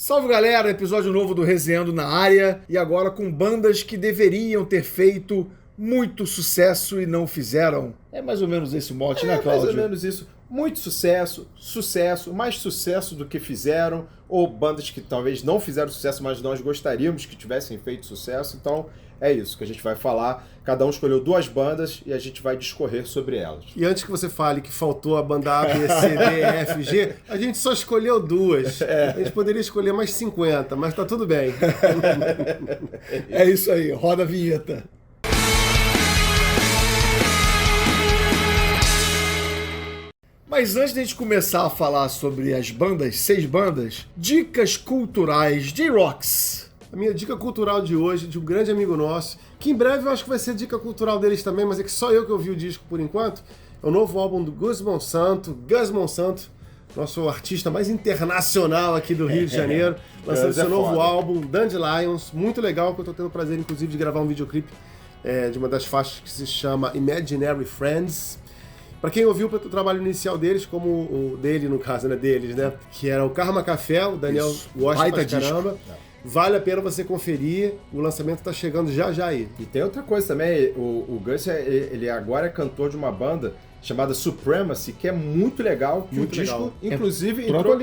Salve galera, episódio novo do Resenhando na área e agora com bandas que deveriam ter feito muito sucesso e não fizeram. É mais ou menos esse o mote, né, Cláudio? Mais ou menos isso. Muito sucesso, mais sucesso do que fizeram, ou bandas que talvez não fizeram sucesso, mas nós gostaríamos que tivessem feito sucesso. Então é isso que a gente vai falar. Cada um escolheu duas bandas e a gente vai discorrer sobre elas. E antes que você fale que faltou a banda A, B, C, D, E, F, G, a gente só escolheu duas. A gente poderia escolher mais 50, mas tá tudo bem. É isso aí, roda a vinheta. Mas antes de a gente começar a falar sobre as bandas, 6 bandas, dicas culturais de Rocks. A minha dica cultural de hoje, de um grande amigo nosso, que em breve eu acho que vai ser dica cultural deles também, mas é que só eu que ouvi o disco por enquanto, é o novo álbum do Gus Monsanto, nosso artista mais internacional aqui do Rio de Janeiro, lançando seu novo álbum, Dandelions, muito legal, que eu tô tendo o prazer, inclusive, de gravar um videoclipe de uma das faixas que se chama Imaginary Friends. Pra quem ouviu o trabalho inicial deles, como o dele, no caso, né, deles, né? Que era o Karma Café, o Daniel gosta pra caramba. Vale a pena você conferir, o lançamento tá chegando já aí. E tem outra coisa também, o Gus, ele agora é cantor de uma banda chamada Supremacy, que é muito legal, que muito o disco, legal. inclusive, entrou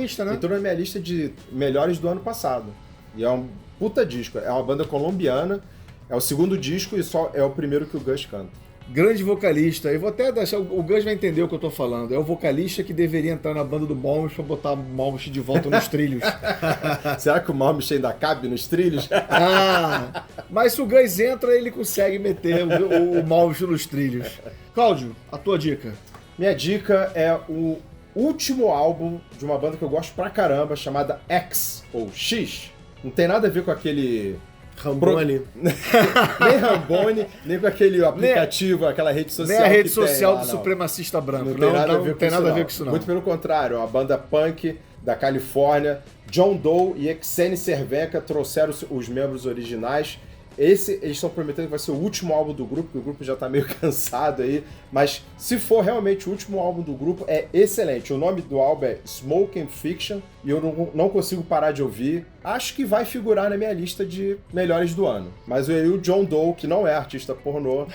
na minha lista de melhores do ano passado. E é um puta disco, é uma banda colombiana, é o segundo disco e só é o primeiro que o Gus canta. Grande vocalista, eu vou até deixar, o Gus vai entender o que eu tô falando, é o vocalista que deveria entrar na banda do Malmsteen pra botar o Malmsteen de volta nos trilhos. Será que o Malmsteen ainda cabe nos trilhos? Mas se o Gus entra, ele consegue meter o Malmsteen nos trilhos. Cláudio, a tua dica? Minha dica é o último álbum de uma banda que eu gosto pra caramba, chamada X, ou X. Não tem nada a ver com aquele... Rambone. Nem Rambone, nem com aquele aplicativo, aquela rede social. Nem a rede social do supremacista branco. Não tem nada a ver com isso, não. Muito pelo contrário, a banda punk da Califórnia, John Doe e Exene Cervenka trouxeram os membros originais. Eles estão prometendo que vai ser o último álbum do grupo, porque o grupo já tá meio cansado aí, mas se for realmente o último álbum do grupo, é excelente. O nome do álbum é Smoke and Fiction e eu não consigo parar de ouvir. Acho que vai figurar na minha lista de melhores do ano. Mas o John Doe, que não é artista pornô,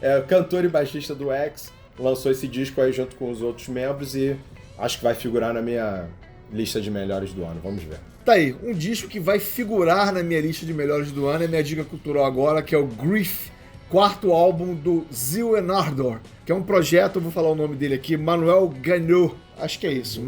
é cantor e baixista do X, lançou esse disco aí junto com os outros membros e acho que vai figurar na minha lista de melhores do ano. Vamos ver. Tá aí, um disco que vai figurar na minha lista de melhores do ano, é minha dica cultural agora, que é o Grief, quarto álbum do Zil Enardor, que é um projeto, eu vou falar o nome dele aqui, Manuel Gagnot, acho que é isso,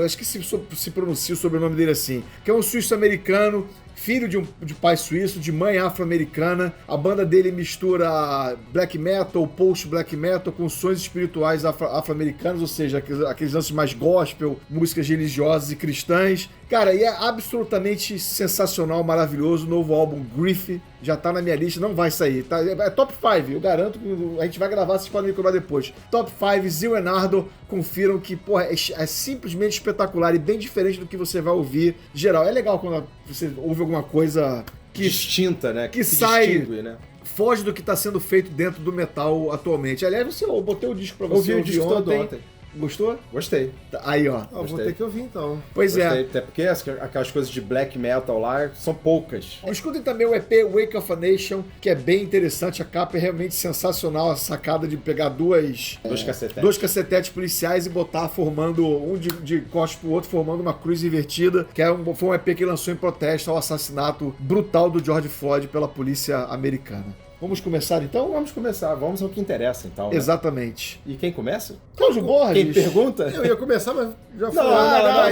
acho que se pronuncia o sobrenome dele assim, que é um suíço-americano, filho de pai suíço, de mãe afro-americana. A banda dele mistura black metal, post-black metal com sons espirituais afro-americanos, ou seja, aqueles lances mais gospel, músicas religiosas e cristãs. Cara, e é absolutamente sensacional, maravilhoso. O novo álbum, Grief, já tá na minha lista, não vai sair. Tá? É top 5, eu garanto que a gente vai gravar, vocês podem me cobrar depois. Top 5, Zil Enardor, confiram que, porra, é simplesmente espetacular e bem diferente do que você vai ouvir. Geral, é legal quando você ouve alguma coisa que distinta, né? Que sai, distingue, né? Foge do que tá sendo feito dentro do metal atualmente. Aliás, eu botei o disco pra você ouvir o disco ontem. Gostou? Gostei. Aí, ó. Vou ter que ouvir então. Pois Gostei, é. até porque aquelas coisas de black metal lá são poucas. Escutem também o EP Wake of a Nation, que é bem interessante. A capa é realmente sensacional. A sacada de pegar dois cacetetes policiais e botar formando um de costas pro outro, formando uma cruz invertida. Que foi um EP que lançou em protesto ao assassinato brutal do George Floyd pela polícia americana. Vamos começar então? Vamos começar, vamos ao que interessa então. Né? Exatamente. E quem começa? Cláudio Borges. Quem pergunta? Eu ia começar, mas já foi.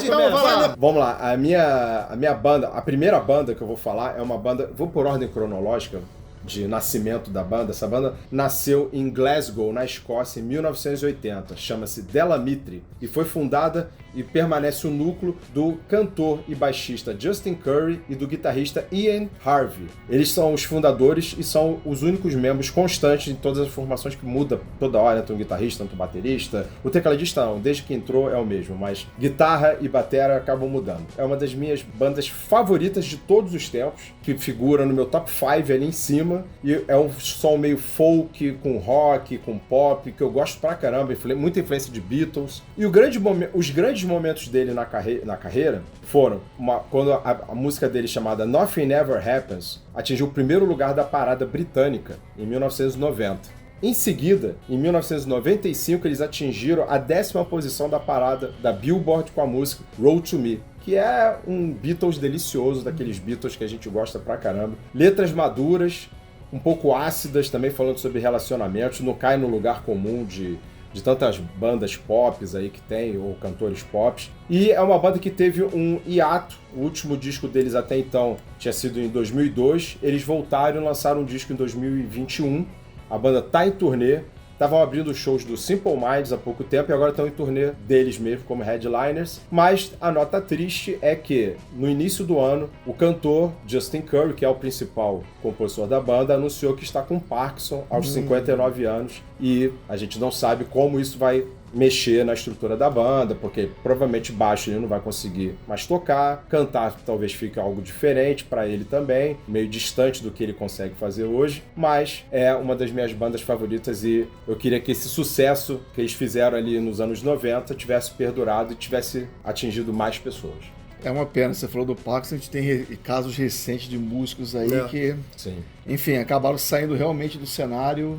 Então vai lá. Vamos lá, a minha banda, a primeira banda que eu vou falar é uma banda, vou por ordem cronológica de nascimento da banda. Essa banda nasceu em Glasgow, na Escócia, em 1980. Chama-se Della Mitri e foi fundada e permanece o núcleo do cantor e baixista Justin Curry e do guitarrista Ian Harvey. Eles são os fundadores e são os únicos membros constantes em todas as formações, que muda toda hora, tanto um guitarrista, tanto um baterista. O tecladista não, desde que entrou é o mesmo, mas guitarra e batera acabam mudando. É uma das minhas bandas favoritas de todos os tempos, que figura no meu top 5 ali em cima. caramba. E é um som meio folk, com rock, com pop, que eu gosto pra caramba. Muita influência de Beatles. E os grandes momentos dele na carreira foram quando a música dele chamada Nothing Ever Happens atingiu o primeiro lugar da parada britânica em 1990. Em seguida, em 1995, eles atingiram a 10ª posição da parada da Billboard com a música Road to Me, que é um Beatles delicioso, daqueles Beatles que a gente gosta pra caramba. Letras maduras, um pouco ácidas também, falando sobre relacionamentos, não cai no lugar comum de tantas bandas pop aí que tem, ou cantores pop. E é uma banda que teve um hiato. O último disco deles até então tinha sido em 2002. Eles voltaram e lançaram um disco em 2021. A banda tá em turnê, estavam abrindo shows do Simple Minds há pouco tempo e agora estão em turnê deles mesmo, como headliners. Mas a nota triste é que, no início do ano, o cantor Justin Curry, que é o principal compositor da banda, anunciou que está com Parkinson aos 59 anos e a gente não sabe como isso vai mexer na estrutura da banda, porque provavelmente baixo ele não vai conseguir mais tocar, cantar talvez fique algo diferente para ele também, meio distante do que ele consegue fazer hoje, mas é uma das minhas bandas favoritas e eu queria que esse sucesso que eles fizeram ali nos anos 90 tivesse perdurado e tivesse atingido mais pessoas. É uma pena, você falou do Parkinson, a gente tem casos recentes de músicos aí que, sim, enfim, acabaram saindo realmente do cenário.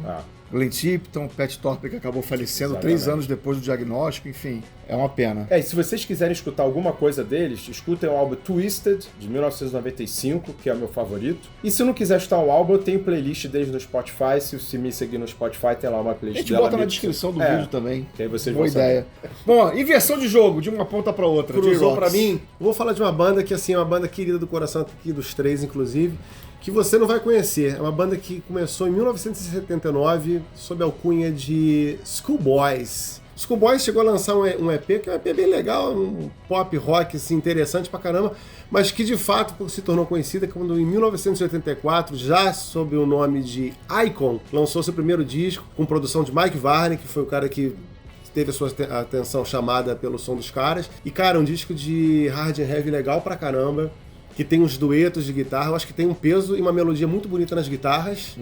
Glenn Tipton, Pat Thorpe, que acabou falecendo 3 anos depois do diagnóstico, enfim, é uma pena. E se vocês quiserem escutar alguma coisa deles, escutem o álbum Twisted, de 1995, que é o meu favorito. E se não quiser escutar o álbum, eu tenho playlist deles no Spotify. Se me seguir no Spotify, tem lá uma playlist dela. A gente bota na descrição do vídeo também. Que aí vocês Boa vão saber. ideia. Bom, inversão de jogo, de uma ponta pra outra. Cruzou pra mim. Vou falar de uma banda que, assim, é uma banda querida do coração aqui dos três, inclusive, que você não vai conhecer. É uma banda que começou em 1979 sob a alcunha de Schoolboys. Schoolboys chegou a lançar um EP, que é um EP bem legal, um pop rock assim, interessante pra caramba, mas que de fato se tornou conhecida quando em 1984, já sob o nome de Icon, lançou seu primeiro disco com produção de Mike Varney, que foi o cara que teve a sua atenção chamada pelo som dos caras. E cara, um disco de hard and heavy legal pra caramba, que tem uns duetos de guitarra, eu acho que tem um peso e uma melodia muito bonita nas guitarras.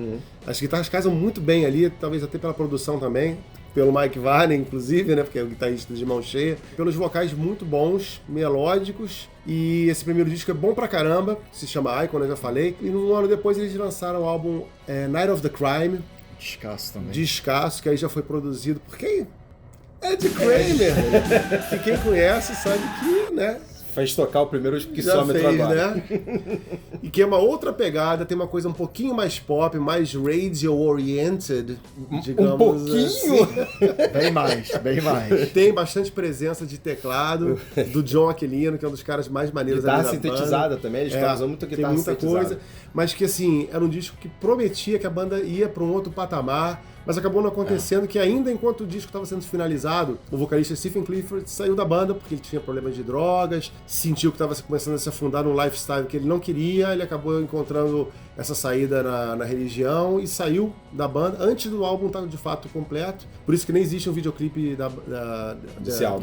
As guitarras casam muito bem ali, talvez até pela produção também, pelo Mike Varney, inclusive, né, porque é o guitarrista de mão cheia. Pelos vocais muito bons, melódicos, e esse primeiro disco é bom pra caramba, se chama Icon, eu já falei. E um ano depois eles lançaram o álbum Night of the Crime. Descasso também. Descasso, que aí já foi produzido por quem? Ed Kramer. Que quem conhece sabe que, né, faz tocar o primeiro já fez, agora. Né? E que é uma outra pegada, tem uma coisa um pouquinho mais pop, mais radio-oriented, digamos. Um pouquinho? Assim. Bem mais, bem mais. Tem bastante presença de teclado do John Aquilino, que é um dos caras mais maneiros ali da banda. Sintetizada também, eles estavam usando muita guitarra sintetizada. Tem muita coisa, mas que assim, era um disco que prometia que a banda ia para um outro patamar, mas acabou não acontecendo, que ainda enquanto o disco estava sendo finalizado, o vocalista Stephen Clifford saiu da banda porque ele tinha problemas de drogas, sentiu que estava começando a se afundar num lifestyle que ele não queria, ele acabou encontrando essa saída na religião e saiu da banda antes do álbum estar de fato completo, por isso que nem existe um videoclipe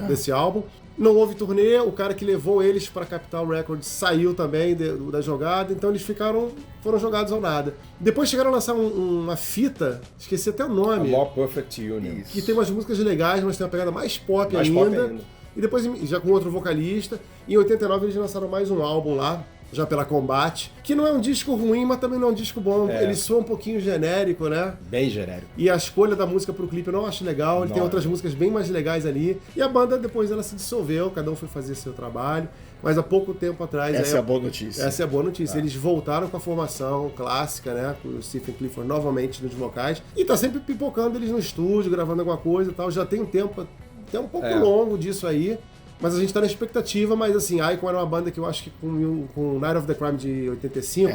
desse álbum. Não houve turnê, o cara que levou eles para Capitol Records saiu também da jogada, então eles foram jogados ao nada. Depois chegaram a lançar uma fita, esqueci até o nome. A More Perfect Union. Que tem umas músicas legais, mas tem uma pegada mais pop ainda. E depois, já com outro vocalista, em 89 eles lançaram mais um álbum lá, já pela Combat, que não é um disco ruim, mas também não é um disco bom. Ele soa um pouquinho genérico, né? Bem genérico. E a escolha da música pro clipe eu não acho legal, ele tem outras músicas bem mais legais ali. E a banda, depois ela se dissolveu, cada um foi fazer seu trabalho. Mas há pouco tempo atrás... Essa é a boa notícia. Essa é a boa notícia. Eles voltaram com a formação clássica, né? Com o Stephen Clifford novamente nos vocais. E tá sempre pipocando eles no estúdio, gravando alguma coisa e tal. Já tem um tempo, até um pouco longo disso aí. Mas a gente tá na expectativa, mas assim, Icon era uma banda que eu acho que com Night of the Crime de 85,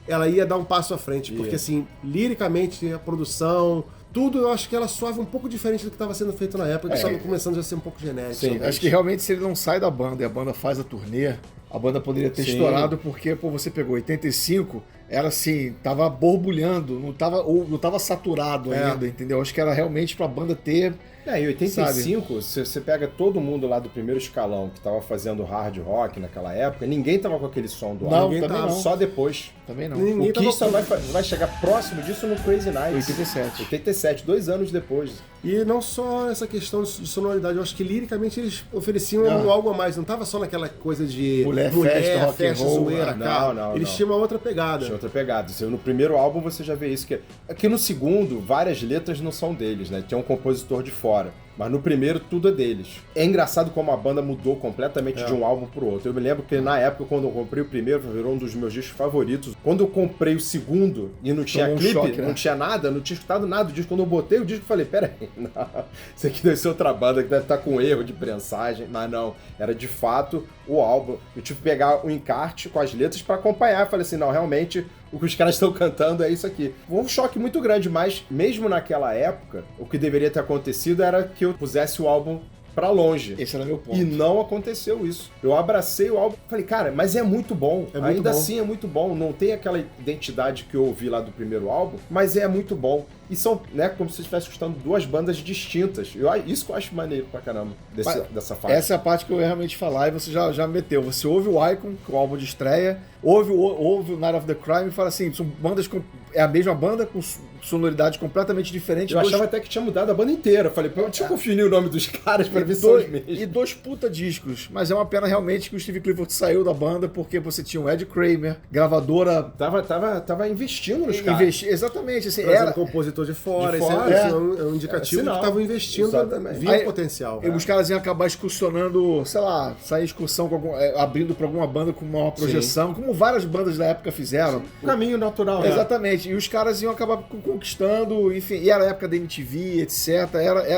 ela ia dar um passo à frente, porque assim, liricamente, a produção, tudo, eu acho que ela soava um pouco diferente do que estava sendo feito na época, que estava começando a ser um pouco genérico. Sim, acho que realmente se ele não sai da banda e a banda faz a turnê, A banda poderia ter Sim. estourado porque, pô, você pegou 85, era assim, tava borbulhando, não tava saturado ainda, entendeu? Acho que era realmente pra banda ter... Em 85, se você pega todo mundo lá do primeiro escalão que tava fazendo hard rock naquela época, ninguém tava com aquele som do Não, Ninguém também tava não. só depois. Também não. Ninguém O tava Kiss só vai chegar próximo disso no Crazy Nights. 87. 87, 2 anos depois. E não só essa questão de sonoridade, eu acho que liricamente eles ofereciam algo a mais. Não tava só naquela coisa de Mulher, festa, rock and roll. zoeira, Não, cara. não, Eles não. tinham uma outra pegada. Tinha outra pegada. No primeiro álbum você já vê isso. Aqui no segundo, várias letras não são deles, né? Tem um compositor de fora. Mas no primeiro, tudo é deles. É engraçado como a banda mudou completamente de um álbum pro outro. Eu me lembro que na época, quando eu comprei o primeiro, virou um dos meus discos favoritos. Quando eu comprei o segundo e não tinha Tomou um clipe, choque, né? não tinha nada, não tinha escutado nada do disco. Quando eu botei o disco, eu falei, pera aí, não, isso aqui deve ser outra banda que deve estar com erro de prensagem. Mas não, era de fato o álbum. Eu tive que pegar o encarte com as letras pra acompanhar. Eu falei assim, não, realmente... O que os caras estão cantando é isso aqui. Foi um choque muito grande, mas mesmo naquela época, o que deveria ter acontecido era que eu pusesse o álbum pra longe. Esse era meu ponto. E não aconteceu isso. Eu abracei o álbum e falei, cara, mas é muito bom. É muito Ainda bom. assim é muito bom. Não tem aquela identidade que eu ouvi lá do primeiro álbum, mas é muito bom. E são, né, como se você estivesse escutando duas bandas distintas. Isso que eu acho maneiro pra caramba dessa fase. Essa é a parte que eu ia realmente falar e você já meteu. Você ouve o Icon, que é o álbum de estreia, ouve o Night of the Crime e fala assim, são bandas é a mesma banda com sonoridade completamente diferente. Eu achava até que tinha mudado a banda inteira. Eu falei, pô, deixa eu conferir o nome dos caras pra ver se são os mesmos. E dois puta discos. Mas é uma pena realmente que o Steve Clifford saiu da banda porque você tinha o Ed Kramer, gravadora... Tava investindo nos caras. Exatamente. Assim, Trazendo era... compositor de fora. De Isso fora, é um indicativo de que estavam investindo, Exatamente. via Aí, potencial. Os caras iam acabar excursionando, sei lá, sair excursão com abrindo pra alguma banda com uma projeção, como várias bandas da época fizeram. O caminho natural, né? Exatamente. E os caras iam acabar conquistando, enfim, e era a época da MTV, etc.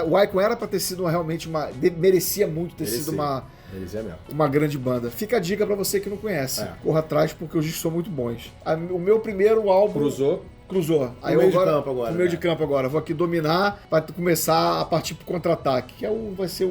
O Icon era pra ter sido realmente merecia muito ter sido Eles é mesmo. uma grande banda. Fica a dica pra você que não conhece. Corra atrás porque os discos são muito bons. O meu primeiro álbum... Cruzou. Aí meio de campo agora, No meio né? de campo agora. Vou aqui dominar para começar a partir pro contra-ataque, que vai ser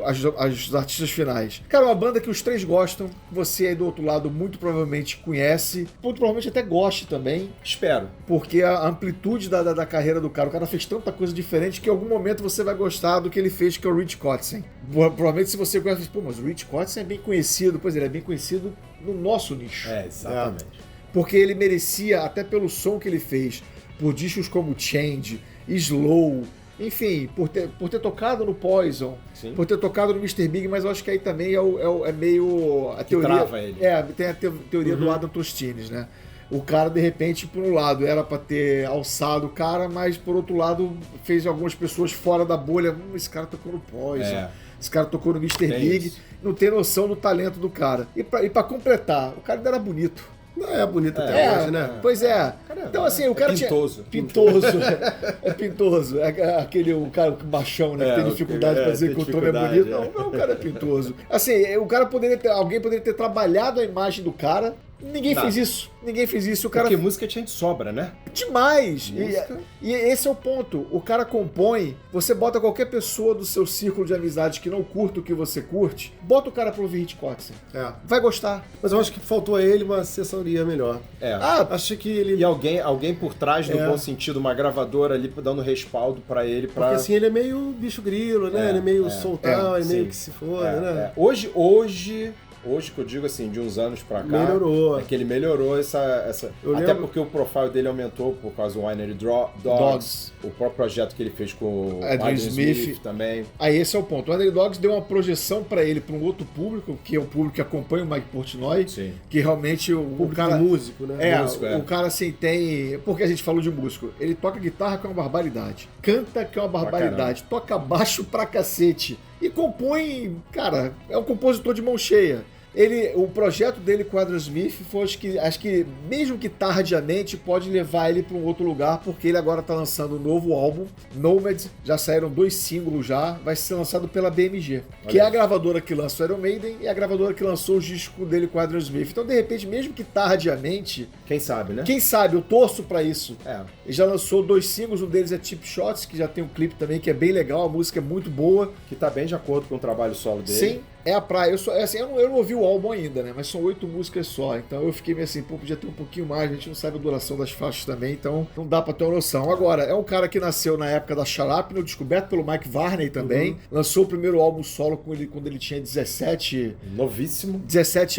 as artistas finais. Cara, uma banda que os três gostam, você aí do outro lado muito provavelmente conhece, muito provavelmente até goste também, Espero. porque a amplitude da carreira do cara, o cara fez tanta coisa diferente que em algum momento você vai gostar do que ele fez, que é o Rich Kotzen. Provavelmente se você conhece, pô, mas o Rich Kotzen é bem conhecido, pois ele é bem conhecido no nosso nicho. Exatamente. Porque ele merecia, até pelo som que ele fez, por discos como Change, Slow, enfim, por ter tocado no Poison, Sim. por ter tocado no Mr. Big, mas eu acho que aí também é meio a teoria. Trava ele. Tem a teoria do Adam Tostines, né? O cara, de repente, por um lado, era pra ter alçado o cara, mas por outro lado, fez algumas pessoas fora da bolha. Esse cara tocou no Poison. Esse cara tocou no Mr. Big. Isso. Não tem noção do talento do cara. E pra completar, o cara ainda era bonito. Não é bonito até hoje, né? Pois é. Então, assim, o cara pintoso. Pintoso. É pintoso. O cara machão, né? Que tem dificuldade pra dizer que o Tom é bonito. Não, o cara é pintoso. Assim, alguém poderia ter trabalhado a imagem do cara. Ninguém fez isso. O cara... Porque música tinha de sobra, né? Demais! E esse é o ponto. O cara compõe, você bota qualquer pessoa do seu círculo de amizade que não curta o que você curte, bota o cara pra ouvir Rich Kotzen. Vai gostar. Mas eu acho que faltou a ele uma assessoria melhor. Acho que ele... E alguém por trás, no bom sentido, uma gravadora ali dando respaldo pra ele. Porque assim, ele é meio bicho grilo, né? Ele é meio soltão, ele meio que se foda, né? Hoje que eu digo assim, de uns anos pra cá, melhorou. É que ele melhorou essa... Até porque o profile dele aumentou por causa do Winery Dogs, o próprio projeto que ele fez com o Adrian Smith também. Aí esse é o ponto. O Winery Dogs deu uma projeção pra ele, pra um outro público, que é o público que acompanha o Mike Portnoy, Sim. que realmente o cara... músico, né? O cara assim tem... Porque a gente falou de músico. Ele toca guitarra que é uma barbaridade. Canta que é uma barbaridade. Toca baixo pra cacete. E compõe... Cara, é um compositor de mão cheia. O projeto dele com o Adrian Smith foi, acho que mesmo que tardiamente, pode levar ele para um outro lugar, porque ele agora está lançando um novo álbum, Nomad, já saíram 2 singles já, vai ser lançado pela BMG, que é a gravadora que lança o Iron Maiden e a gravadora que lançou o disco dele com o Adrian Smith. Então, de repente, mesmo que tardiamente... Quem sabe, né? Quem sabe, eu torço para isso. Ele já lançou 2 singles, um deles é Cheap Shots, que já tem um clipe também que é bem legal, a música é muito boa. Que tá bem de acordo com o trabalho solo dele. Sim. É a praia. Eu não ouvi o álbum ainda, né? Mas são 8 músicas só. Então eu fiquei meio assim, pô, podia ter um pouquinho mais. A gente não sabe a duração das faixas também, então não dá pra ter uma noção. Agora, é um cara que nasceu na época da Sharapnel, descoberto pelo Mike Varney também. Lançou o primeiro álbum solo quando ele tinha 17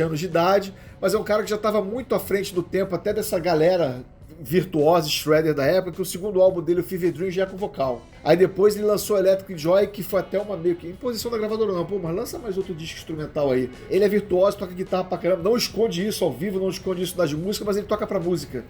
anos de idade. Mas é um cara que já estava muito à frente do tempo, até dessa galera virtuosa shredder da época, que o segundo álbum dele, o Fever Dream, já é com vocal. Aí depois ele lançou Electric Joy, que foi até uma meio que imposição da gravadora, não. Pô, mas lança mais outro disco instrumental aí. Ele é virtuoso, toca guitarra pra caramba, não esconde isso ao vivo, não esconde isso nas músicas, mas ele toca pra música.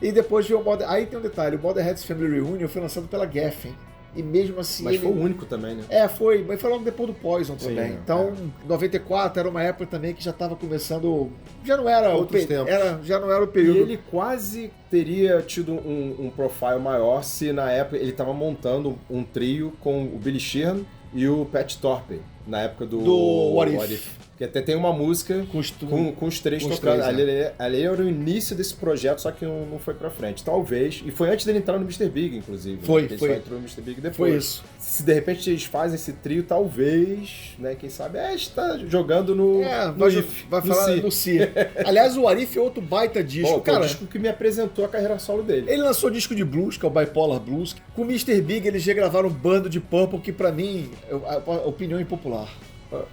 E depois veio o Modern... Aí tem um detalhe, o Motorhead's Family Reunion foi lançado pela Geffen. E mesmo assim... Mas foi o único também, né? Foi. Mas foi logo depois do Poison também. Sim, então, 94 era uma época também que já estava começando... Já não era Outros tempos. Já não era o período. E ele quase teria tido um profile maior se na época ele estava montando um trio com o Billy Sheehan e o Pat Torpey, na época do What If. Que até tem uma música com os três tocando. Ali era o início desse projeto, só que não foi pra frente. Talvez. E foi antes dele entrar no Mr. Big, inclusive. Foi. Ele só entrou no Mr. Big depois. Foi isso. Se de repente eles fazem esse trio, talvez, né? Quem sabe, está jogando no IF. Vai falar no Si. Aliás, o What If é outro baita disco. Cara, é o disco que me apresentou a carreira solo dele. Ele lançou disco de blues, que é o Bipolar Blues. Com o Mr. Big, eles regravaram um bando de Purple, que pra mim, a opinião impopular.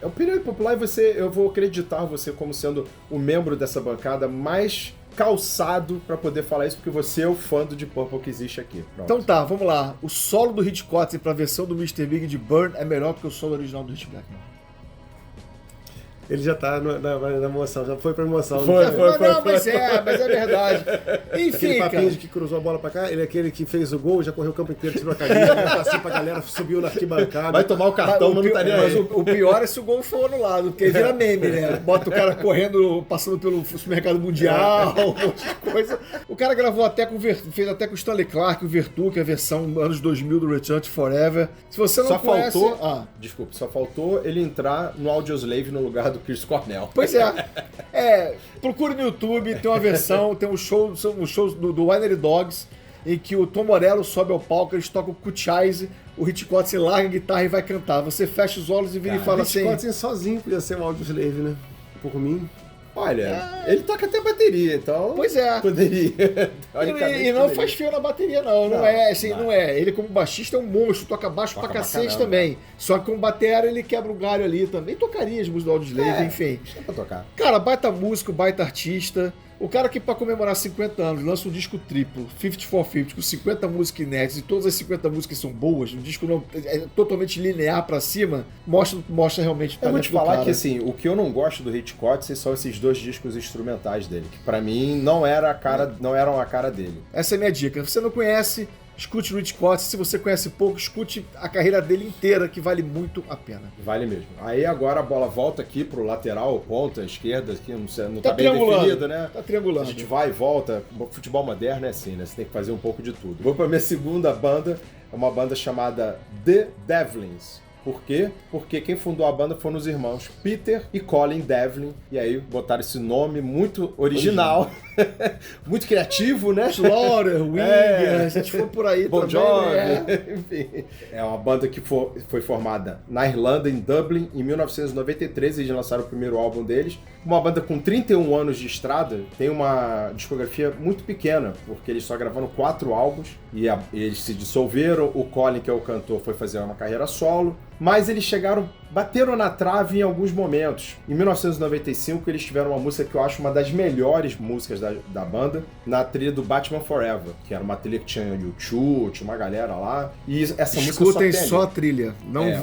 A opinião popular eu vou acreditar você como sendo o membro dessa bancada mais calçado pra poder falar isso, porque você é o fã do Deep Purple que existe aqui. Pronto. Então tá, vamos lá. O solo do Hitchcock pra versão do Mr. Big de Burn é melhor que o solo original do Hit Blackmore. Ele já tá na emoção, já foi pra emoção. Mas é verdade. Enfim, aquele papinho cara. de que cruzou a bola pra cá, ele é aquele que fez o gol, já correu o campo inteiro, tirou a camisa, passou pra galera, subiu na arquibancada. Vai tomar o cartão, mas não tá nem aí. Mas o pior é se o gol for anulado, porque vira meme, né? Bota o cara correndo, passando pelo supermercado mundial, um monte de coisa. O cara gravou até fez até com o Stanley Clarke, o Vertu, que é a versão anos 2000 do Return to Forever. Se você não conhece... Só faltou ele entrar no Audioslave no lugar do Chris Cornell. Pois é. Procure no YouTube, tem uma versão, tem um show do Winery Dogs, em que o Tom Morello sobe ao palco, eles tocam o Kutchise, o Hitchcock se larga a guitarra e vai cantar. Você fecha os olhos e vira e fala assim... O Hitchcock sozinho podia ser um Audioslave, né? Por mim. Olha, ele toca até bateria, então... Pois é. Poderia. E não faz feio na bateria, não. Não é, assim, não é. Ele como baixista é um monstro, toca baixo pra cacete também. Só que com batera ele quebra o galho ali também. Tocaria as músicas do Audioslave, enfim. É pra tocar. Cara, baita músico, baita artista. O cara que pra comemorar 50 anos lança um disco triplo, 50 for 50, com 50 músicas inéditas, e todas as 50 músicas são boas, um disco não, é totalmente linear pra cima, mostra realmente o talento do cara. Eu vou te falar que assim, o que eu não gosto do Hitchcock são esses 2 discos instrumentais dele, que pra mim não eram a cara dele. Essa é a minha dica. Você não conhece, escute o Hitchcock. Se você conhece pouco, escute a carreira dele inteira, que vale muito a pena. Vale mesmo. Aí agora a bola volta aqui pro lateral, ponta, esquerda, que não tá bem definido, né? Tá triangulando. A gente vai e volta. O futebol moderno é assim, né? Você tem que fazer um pouco de tudo. Vou pra minha segunda banda, é uma banda chamada The Devlins. Por quê? Porque quem fundou a banda foram os irmãos Peter e Colin Devlin. E aí botaram esse nome muito original. Muito criativo, né? Slaughter, Winger, a gente foi por aí Bon também. Jovi, enfim. É uma banda que foi formada na Irlanda, em Dublin, em 1993. Eles lançaram o primeiro álbum deles. Uma banda com 31 anos de estrada, tem uma discografia muito pequena, porque eles só gravaram 4 álbuns e eles se dissolveram. O Colin, que é o cantor, foi fazer uma carreira solo. Mas eles bateram na trave em alguns momentos. Em 1995, eles tiveram uma música que eu acho uma das melhores músicas da banda, na trilha do Batman Forever, que era uma trilha que tinha U2, tinha uma galera lá. E essa música Escutem só a trilha,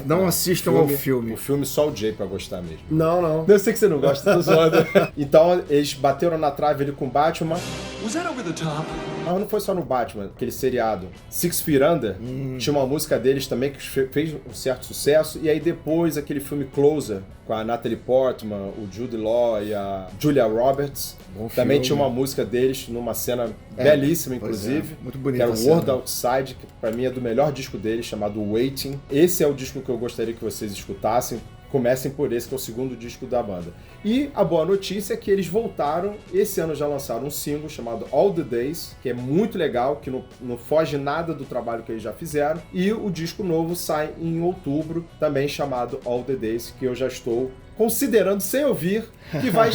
não assistam ao filme. O filme só o Jay pra gostar mesmo. Não. Eu sei que você não gosta, tô zoando. Então, eles bateram na trave ali com o Batman. Was that over the top? Mas não foi só no Batman, aquele seriado 6 Feet Under, tinha uma música deles também que fez um certo sucesso, e aí depois aquele filme Closer, com a Natalie Portman, o Jude Law e a Julia Roberts, também tinha uma música deles numa cena belíssima, inclusive, muito bonita, que era o World Outside, que pra mim é do melhor disco deles, chamado Waiting. Esse é o disco que eu gostaria que vocês escutassem. Comecem por esse, que é o segundo disco da banda. E a boa notícia é que eles voltaram, esse ano já lançaram um single chamado All the Days, que é muito legal, que não foge nada do trabalho que eles já fizeram. E o disco novo sai em outubro, também chamado All the Days, que eu já estou considerando, sem ouvir, que vai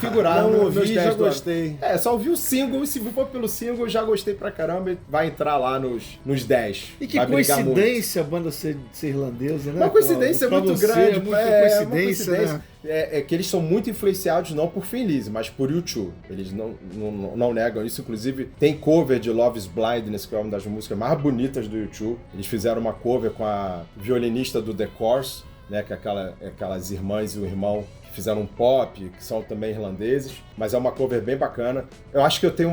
figurar Não nos ouvi, 10 já do ano. gostei. Só ouvi o single, e se for pelo single, eu já gostei pra caramba e vai entrar lá nos 10. E que Vai brigar muito. coincidência a banda ser irlandesa, né? Uma coincidência Pra muito você, grande. É muita uma coincidência, né? É que eles são muito influenciados não por Thin Lizzy, mas por U2. Eles não negam isso. Inclusive, tem cover de Love is Blindness, que é uma das músicas mais bonitas do U2. Eles fizeram uma cover com a violinista do The Course, né, que é aquelas irmãs e o irmão que fizeram um pop, que são também irlandeses, mas é uma cover bem bacana. Eu acho que eu tenho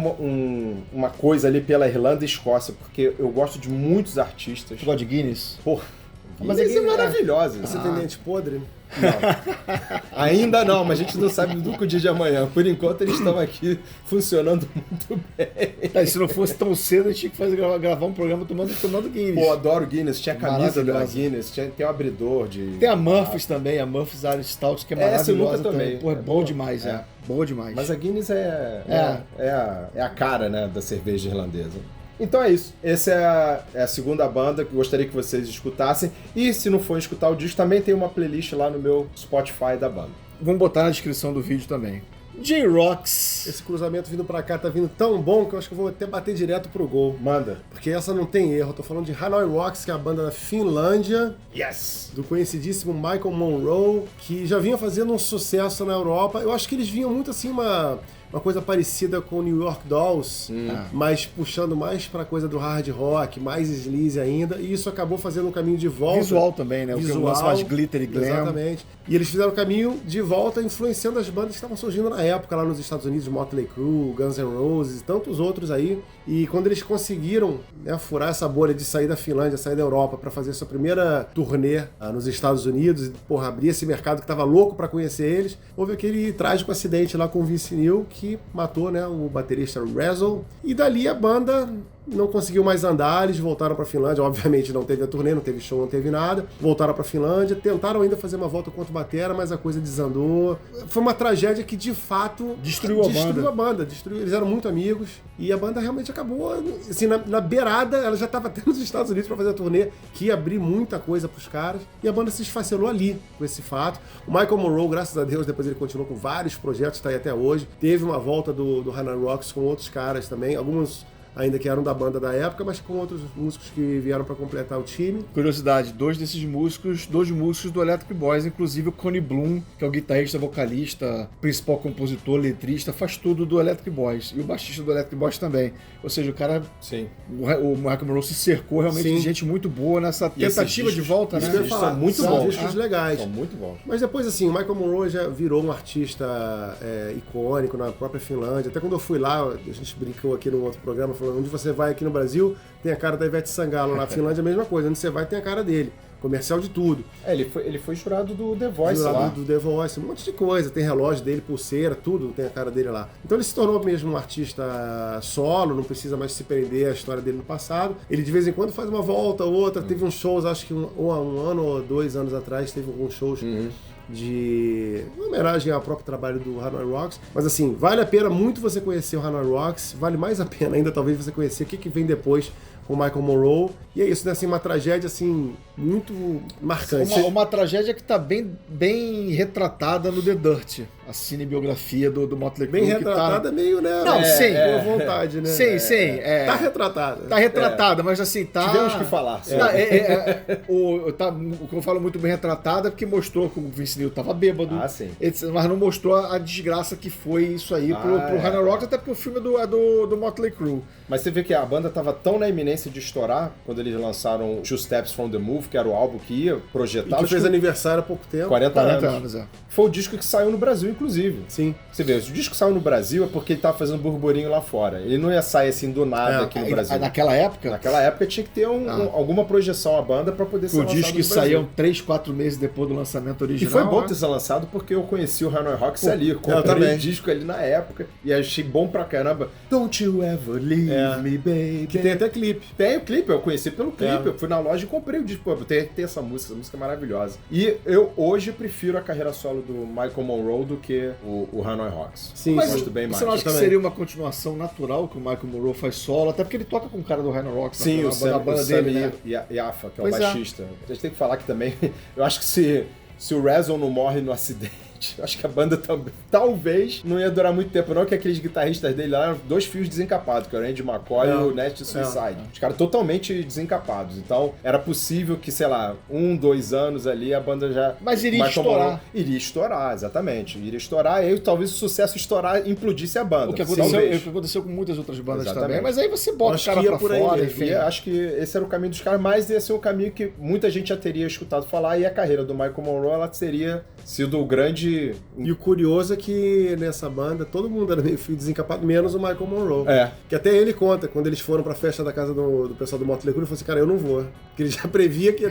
uma coisa ali pela Irlanda e Escócia, porque eu gosto de muitos artistas. Você gosta de Guinness? Porra, Mas Guinness é aqui- maravilhosa. Você tem dente podre? Não. Ainda não, mas a gente não sabe do que o dia de amanhã. Por enquanto eles estão aqui funcionando muito bem. Tá, e se não fosse tão cedo, a gente tinha que gravar um programa tomando Guinness. Pô, adoro Guinness. Tinha camisa da Maravilhosa. Guinness, tem um abridor de... Tem a Murphys também, a Murphys Irish Stout, que é Essa eu maravilhosa nunca tomei. também. Pô, é bom demais, é. Boa demais. Mas a Guinness é a cara, né, da cerveja irlandesa. Então é isso. Essa é a segunda banda que eu gostaria que vocês escutassem. E se não for escutar o disco, também tem uma playlist lá no meu Spotify da banda. Vamos botar na descrição do vídeo também. J-Rocks. Esse cruzamento vindo pra cá tá vindo tão bom que eu acho que eu vou até bater direto pro gol. Manda. Porque essa não tem erro. Eu tô falando de Hanoi Rocks, que é a banda da Finlândia, Yes! do conhecidíssimo Michael Monroe, que já vinha fazendo um sucesso na Europa. Eu acho que eles vinham muito assim, uma coisa parecida com o New York Dolls, mas puxando mais pra coisa do hard rock, mais sleaze ainda, e isso acabou fazendo um caminho de volta. Visual também, né? Visual, o lance mais glitter e glam. Exatamente. E eles fizeram o caminho de volta influenciando as bandas que estavam surgindo na época lá nos Estados Unidos, Motley Crue, Guns N' Roses e tantos outros aí. E quando eles conseguiram, né, furar essa bolha de sair da Finlândia, sair da Europa para fazer sua primeira turnê nos Estados Unidos, e porra, abrir esse mercado que tava louco para conhecer eles, houve aquele trágico acidente lá com o Vince Neil que matou, né, o baterista Rezo. E dali a banda não conseguiu mais andar, eles voltaram pra Finlândia, obviamente não teve a turnê, não teve show, não teve nada, voltaram pra Finlândia, tentaram ainda fazer uma volta contra o batera, mas a coisa desandou. Foi uma tragédia que de fato Destruiu a banda. Eles eram muito amigos e a banda realmente acabou, assim, na beirada, ela já estava até nos Estados Unidos pra fazer a turnê, que ia abrir muita coisa pros caras, e a banda se esfacelou ali com esse fato. O Michael Monroe, graças a Deus, depois ele continuou com vários projetos, tá aí até hoje. Teve uma volta do Hanoi Rocks com outros caras também, alguns ainda que eram da banda da época, mas com outros músicos que vieram para completar o time. Curiosidade, dois músicos do Electric Boys, inclusive o Connie Bloom, que é o guitarrista, vocalista, principal compositor, letrista, faz tudo do Electric Boys. E o baixista do Electric Boys também. Ou seja, o cara... Sim. O Michael Monroe se cercou realmente de gente muito boa nessa tentativa de volta, né? Esses são muito são bons. discos legais. São muito bons. Mas depois, assim, o Michael Monroe já virou um artista icônico na própria Finlândia. Até quando eu fui lá, a gente brincou aqui num outro programa, falando, onde você vai aqui no Brasil, tem a cara da Ivete Sangalo. Na Finlândia a mesma coisa, onde você vai tem a cara dele. Comercial de tudo. Ele foi jurado do The Voice Jurado lá. do The Voice, um monte de coisa. Tem relógio dele, pulseira, tudo tem a cara dele lá. Então ele se tornou mesmo um artista solo, não precisa mais se prender à história dele no passado. Ele de vez em quando faz uma volta ou outra. Teve uns shows, acho que um ano ou 2 anos atrás, teve alguns shows de homenagem ao próprio trabalho do Hanoi Rocks. Mas assim, vale a pena muito você conhecer o Hanoi Rocks. Vale mais a pena ainda talvez você conhecer o que vem depois com o Michael Monroe. E é isso, né? Assim, uma tragédia assim muito marcante. Uma tragédia que está bem retratada no The Dirt, a cinebiografia do Motley Crue. Bem retratada, meio, né? Não, sim. Boa vontade, né? Sim. Tá retratada. Tá retratada, mas assim, tá... Tivemos que falar. Sim. O que eu falo muito bem retratada é porque mostrou que o Vince Neil tava bêbado. Ah, sim. Mas não mostrou a desgraça que foi isso aí pro Hanoi Rocks, até porque o filme é do Motley Crue. Mas você vê que a banda tava tão na iminência de estourar, quando eles lançaram Two Steps from the Move, que era o álbum que ia projetar. E que fez aniversário há pouco tempo. 40 anos, é. Foi o disco que saiu no Brasil, inclusive. Sim. Você vê, se o disco saiu no Brasil é porque ele tava fazendo burburinho lá fora. Ele não ia sair assim do nada aqui no Brasil. Naquela época? Naquela época tinha que ter alguma projeção à banda pra poder ser O lançado disco que no Brasil. saiam 3, 4 meses depois do lançamento E original. foi bom ter sido lançado porque eu conheci o Hanoi Rocks ali. Eu comprei também. o disco ali na época e achei bom pra caramba. Don't you ever leave me, baby. Que tem até clipe. Tem o clipe, eu conheci pelo clipe. Eu fui na loja e comprei o disco. Pô, tem essa música é maravilhosa. E eu hoje prefiro a carreira solo do Michael Monroe do que o Hanoi Rocks. Sim, Mas sim. gosto bem mais. Você não acha que também. seria uma continuação natural que o Michael Monroe faz solo? Até porque ele toca com o cara do Hanoi Rocks Sim, na o banda Sam dele, né? Yafa, que é o Pois é. baixista. A gente tem que falar que também, eu acho que se se o Reznor não morre no acidente, acho que a banda talvez não ia durar muito tempo, não, que aqueles guitarristas dele lá eram 2 fios desencapados, que era o Andy McCoy e o Nest Suicide. Os caras totalmente desencapados. Então, era possível que, sei lá, 1, 2 anos ali, a banda já... Mas iria estourar. Iria estourar, exatamente. Iria estourar, e aí talvez o sucesso estourar e implodisse a banda. O que aconteceu com muitas outras bandas também, mas aí você bota o cara pra fora, enfim. Acho que esse era o caminho dos caras, mas ia ser um caminho que muita gente já teria escutado falar, e a carreira do Michael Monroe, ela teria sido o grande... E o curioso é que nessa banda todo mundo era meio fio desencapado, menos o Michael Monroe. É. Que até ele conta, quando eles foram pra festa da casa do pessoal do Motley Crue, ele falou assim, cara, eu não vou. Porque ele já previa que ia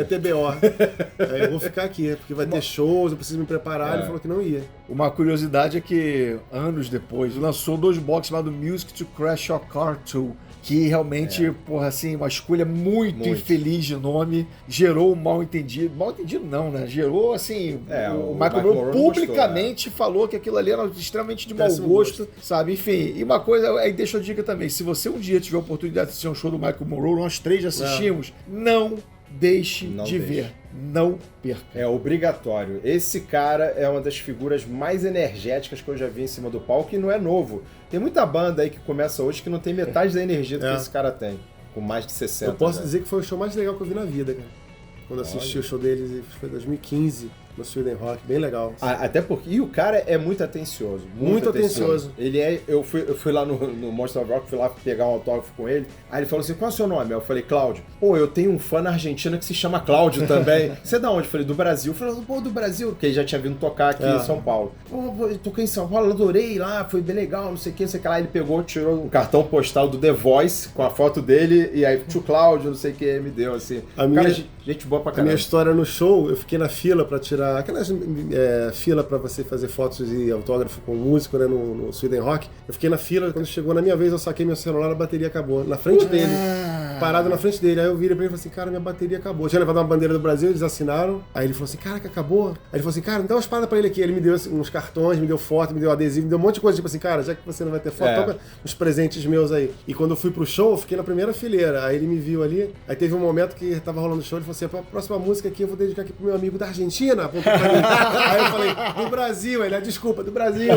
ter B.O. Aí eu vou ficar aqui, porque vai ter shows, eu preciso me preparar. Ele falou que não ia. Uma curiosidade é que, anos depois, lançou 2 boxes chamados Music to Crash Your Car To, que realmente, porra, assim, uma escolha muito infeliz de nome, gerou um mal-entendido. Mal-entendido não, né? Gerou, assim, o Michael Monroe publicamente falou que aquilo ali era extremamente de mau gosto, sabe? Enfim, e uma coisa, aí deixa a dica também, se você um dia tiver a oportunidade de assistir um show do Michael Monroe, nós 3 já assistimos, não deixe de ver. Não perca. É obrigatório. Esse cara é uma das figuras mais energéticas que eu já vi em cima do palco e não é novo. Tem muita banda aí que começa hoje que não tem metade da energia que esse cara tem. Com mais de 60. Eu posso dizer que foi o show mais legal que eu vi na vida, cara. Quando eu assisti o show deles, foi em 2015. No Sweden Rock, bem legal. Até porque... E o cara é muito atencioso. Muito atencioso. Ele é... Eu fui lá no Monster of Rock, fui lá pegar um autógrafo com ele. Aí ele falou assim, qual é o seu nome? Eu falei, Cláudio. Pô, eu tenho um fã na Argentina que se chama Cláudio também. Você é da onde? Eu falei, do Brasil. Eu falei, pô, do Brasil. Porque ele já tinha vindo tocar aqui em São Paulo. Pô, eu toquei em São Paulo, adorei lá, foi bem legal, não sei o que, não sei o que lá. Ele pegou, tirou um cartão postal do The Voice com a foto dele. E aí, tio Cláudio, não sei o que, me deu, assim. Gente boa pra caramba. A minha história no show, eu fiquei na fila pra tirar... Aquelas fila pra você fazer fotos e autógrafo com músico, né, no Sweden Rock. Eu fiquei na fila, quando chegou na minha vez, eu saquei meu celular, a bateria acabou. Na frente dele. Parado na frente dele. Aí eu virei pra ele e falei assim, cara, minha bateria acabou. Eu tinha levado uma bandeira do Brasil, eles assinaram. Aí ele falou assim, cara, que acabou. Aí ele falou assim, cara, dá uma espada pra ele aqui. Ele me deu uns cartões, me deu foto, me deu adesivo, me deu um monte de coisa. Tipo assim, cara, já que você não vai ter foto, toma uns presentes meus aí. E quando eu fui pro show, eu fiquei na primeira fileira. Aí ele me viu ali. Aí teve um momento que tava rolando o show, ele falou assim, a próxima música aqui eu vou dedicar aqui pro meu amigo da Argentina. Aí eu falei, do Brasil. Ele, desculpa, do Brasil.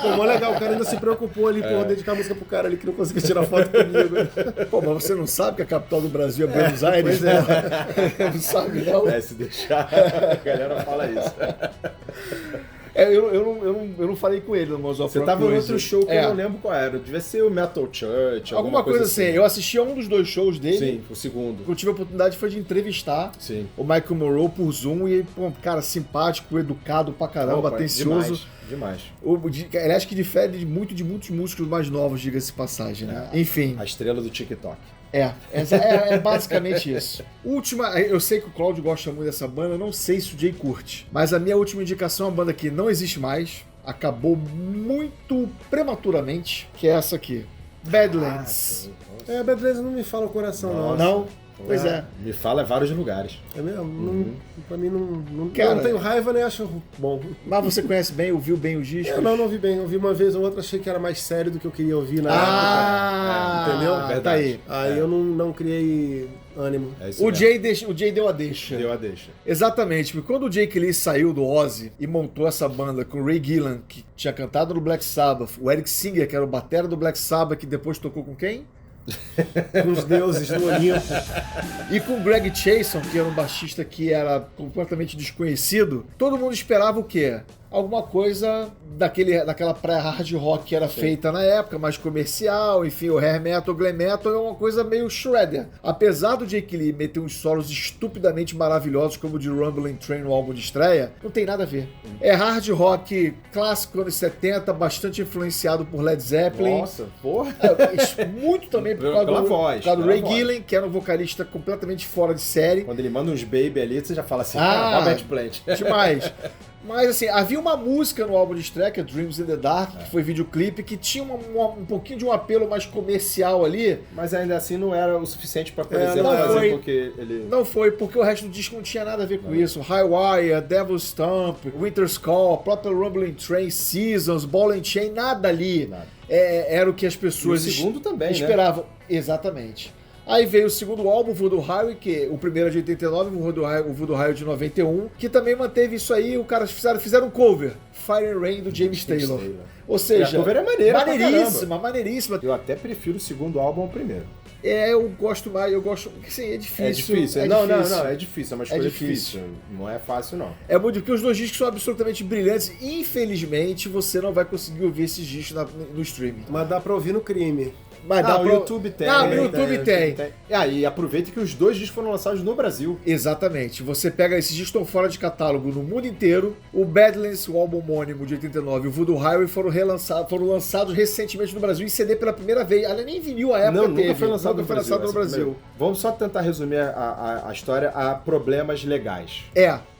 Pô, mó legal, o cara ainda se preocupou ali, por dedicar a música pro cara ali que não conseguia tirar foto comigo. Pô, mas você não sabe que a capital do Brasil é Buenos Aires, né? Não sabe, não? Se deixar, a galera fala isso. Eu não falei com ele no Monster of Rock. Você tava em outro show que eu não lembro qual era. Devia ser o Metal Church, alguma coisa assim. Eu assisti a um dos 2 shows dele. Sim, o segundo. Eu tive a oportunidade foi de entrevistar o Michael Monroe por Zoom e, pô, cara, simpático, educado pra caramba, atencioso. Demais. Aliás, que difere muito de muitos músicos mais novos, diga-se passagem, né? Enfim. A estrela do TikTok. É basicamente isso. Última, eu sei que o Cláudio gosta muito dessa banda, não sei se o Jay curte, mas a minha última indicação é uma banda que não existe mais, acabou muito prematuramente, que é essa aqui, Badlands. Badlands não me fala o coração, não. Não? Pois Me fala vários lugares. É mesmo? Pra mim não tenho raiva nem acho bom. Mas você conhece bem, ouviu bem os discos? Eu não ouvi bem. Ouvi uma vez ou outra, achei que era mais sério do que eu queria ouvir na época. Entendeu? Verdade. Tá aí. Aí eu não criei ânimo. O Jay deu a deixa. Deu a deixa. Exatamente, porque quando o Jake Lee saiu do Ozzy e montou essa banda com o Ray Gillan, que tinha cantado no Black Sabbath, o Eric Singer, que era o batera do Black Sabbath, que depois tocou com quem? Com os deuses do Olimpo. E com o Greg Chason, que era um baixista que era completamente desconhecido, todo mundo esperava o quê? Alguma coisa daquela pré-hard rock que era feita na época, mais comercial, enfim, o hair metal, o glam metal é uma coisa meio shredder. Apesar do Jake Lee meter uns solos estupidamente maravilhosos, como o de Rumbling Train no álbum de estreia, não tem nada a ver. É hard rock clássico anos 70, bastante influenciado por Led Zeppelin. Nossa, porra! Muito também por causa do Ray Gillan, que era um vocalista completamente fora de série. Quando ele manda uns baby ali, você já fala assim, Robert Plant. Demais. Mas assim, havia uma música no álbum de estreia, que é Dreams in the Dark, que foi videoclipe, que tinha um pouquinho de um apelo mais comercial ali. Mas ainda assim não era o suficiente pra, por exemplo, fazer porque ele... Não foi, porque o resto do disco não tinha nada a ver com isso. Highwire, Devil's Stomp, Winter's Call, próprio Rumbling Train, Seasons, Ball and Chain, nada ali. Era o que as pessoas e o segundo também, esperavam. Né? Exatamente. Aí veio o segundo álbum, Voodoo Highway, que o primeiro é de 89, o Voodoo Highway de 91, que também manteve isso aí, os caras fizeram um cover, Fire and Rain, do James Taylor. Ou seja, a cover é maneira pra maneiríssima, maneiríssima. Eu até prefiro o segundo álbum ao primeiro. Eu gosto mais, assim, é difícil. É difícil. Não, é difícil, é uma escolha difícil. Não é fácil, não. É muito, porque os dois discos são absolutamente brilhantes. Infelizmente, você não vai conseguir ouvir esses discos no streaming. Mas dá pra ouvir no Crime. Mas dá o YouTube tem. Não, no YouTube tem. E aproveita que os dois discos foram lançados no Brasil. Exatamente. Você pega esses discos que estão fora de catálogo no mundo inteiro. O Badlands, o álbum homônimo de 89, e o Voodoo Highway foram lançados recentemente no Brasil em CD pela primeira vez. Ela nem vinil a época. Nunca foi lançado no Brasil. Vamos só tentar resumir a história a problemas legais.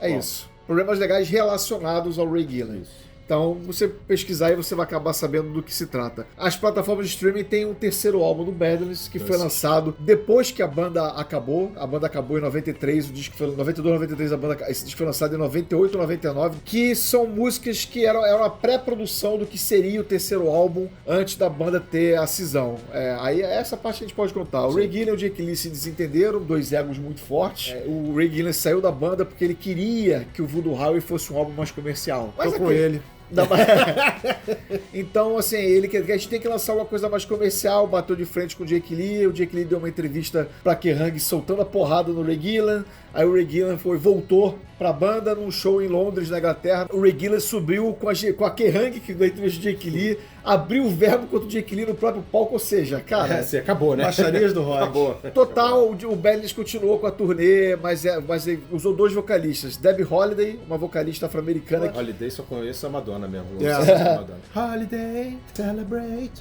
Isso. Problemas legais relacionados ao Ray Gillan. Isso. Então, você pesquisar e você vai acabar sabendo do que se trata. As plataformas de streaming têm um terceiro álbum do Badlands, que foi lançado depois que a banda acabou. A banda acabou em 93, o disco foi em 92, 93, esse disco foi lançado em 98, 99, que são músicas que eram a pré-produção do que seria o terceiro álbum antes da banda ter a cisão. Aí essa parte a gente pode contar. O Ray Gillan e o Jake Lee se desentenderam, dois egos muito fortes. O Ray Gillan saiu da banda porque ele queria que o Voodoo Highway fosse um álbum mais comercial. Tô com ele. Então, assim, a gente tem que lançar uma coisa mais comercial, bateu de frente com o Jake Lee deu uma entrevista pra Kerrang soltando a porrada no Ray Gillan, aí o Ray Gillan voltou pra banda num show em Londres, na Inglaterra. O Ray Gillan subiu com a Kerrang, que da entrevista do Jake Lee, abriu o verbo contra o Jake Lee no próprio palco, ou seja, cara... Assim, acabou, né? Baixarias do rock. Acabou. Total, o Badlands continuou com a turnê, mas ele usou dois vocalistas. Debbie Holiday, uma vocalista afro-americana. Holiday só conheço a Madonna mesmo. Holiday, celebrate.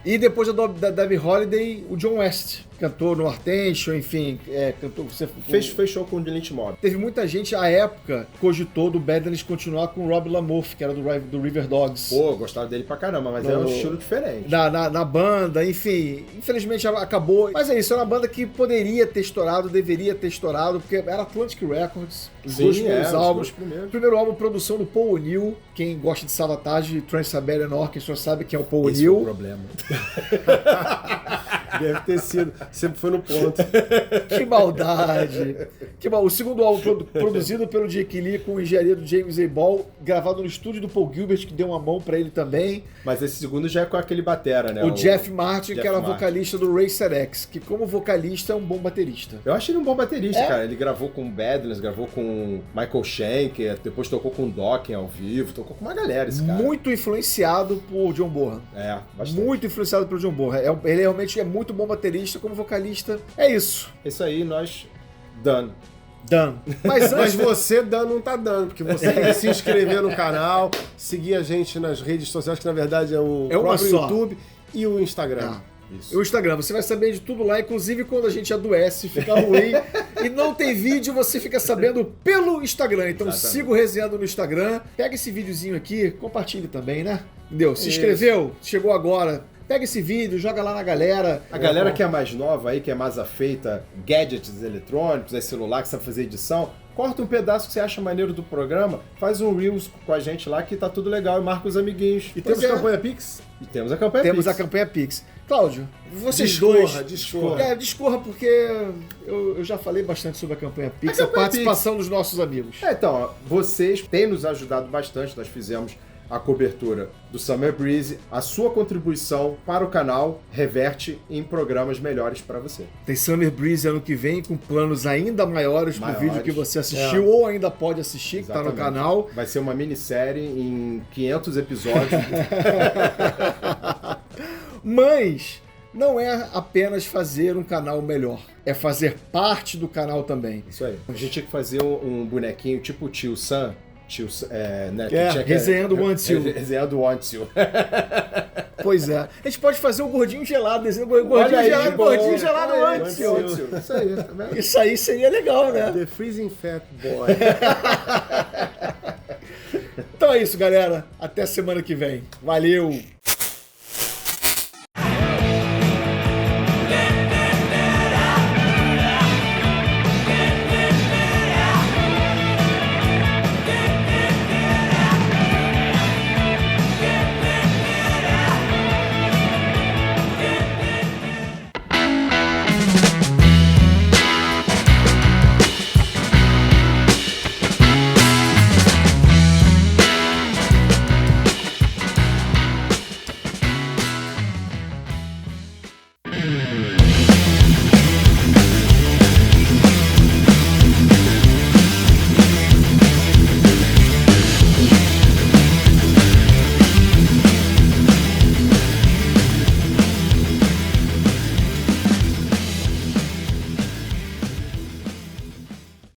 E depois da Debbie Holiday, o John West. Cantou no Attention, enfim, cantou... Fez show com o Lynch Mob. Teve muita gente, à época, cogitou do Badlands continuar com o Rob Lamoth, que era do River Dogs. Pô, gostava dele pra caramba, mas era um estilo diferente. Na banda, enfim. Infelizmente acabou. Mas é isso, era uma banda que poderia ter estourado, deveria ter estourado, porque era Atlantic Records. Os dois primeiros álbuns. O primeiro álbum, produção do Paul O'Neill. Quem gosta de Savatage, Trans-Siberian Orchestra sabe que é o Paul O'Neill. Esse é o problema. Deve ter sido. Sempre foi no ponto. Que maldade. O segundo álbum produzido pelo Jake Lee com engenharia do James A. Ball, gravado no estúdio do Paul Gilbert, que deu uma mão pra ele também. Mas esse segundo já é com aquele batera, né? O Jeff Martin, que era vocalista do Racer X, que como vocalista é um bom baterista. Eu achei ele um bom baterista, cara. Ele gravou com Badlands, gravou com Michael Schenker, depois tocou com Dokken ao vivo, tocou com uma galera esse cara. Muito influenciado por John Bonham. Bastante. Muito influenciado por John Bonham. Ele realmente é muito bom baterista, como vocalista. É isso. Isso aí, nós... Done. Mas você não tá dando, porque você tem que se inscrever no canal, seguir a gente nas redes sociais, que na verdade é o próprio YouTube e o Instagram. Isso. O Instagram, você vai saber de tudo lá, inclusive quando a gente adoece, fica ruim e não tem vídeo, você fica sabendo pelo Instagram. Então siga o Resenhando no Instagram, pega esse videozinho aqui, compartilhe também, né? Entendeu? Se inscreveu, chegou agora, pega esse vídeo, joga lá na galera. A galera que é mais nova aí, que é mais afeita, gadgets eletrônicos, celular, que sabe fazer edição, corta um pedaço que você acha maneiro do programa, faz um Reels com a gente lá que tá tudo legal e marca os amiguinhos. E temos campanha Pix? E temos a campanha Pix. Temos a campanha Pix. Cláudio, vocês discorra porque eu já falei bastante sobre a campanha Pix, a participação dos nossos amigos. Então, vocês têm nos ajudado bastante, nós fizemos a cobertura do Summer Breeze, a sua contribuição para o canal reverte em programas melhores para você. Tem Summer Breeze ano que vem com planos ainda maiores pro vídeo que você assistiu ou ainda pode assistir, que tá no canal. Vai ser uma minissérie em 500 episódios. Mas não é apenas fazer um canal melhor, é fazer parte do canal também. Isso aí. A gente tinha que fazer um bonequinho tipo o Tio Sam. Né? Resenhando o One Tio. Resenhando o One Tio. Pois é. A gente pode fazer o gordinho gelado, desenhando o gordinho gelado One Tio. Isso aí, tá vendo? Isso aí seria legal, né? The Freezing Fat Boy. Então é isso, galera. Até semana que vem. Valeu!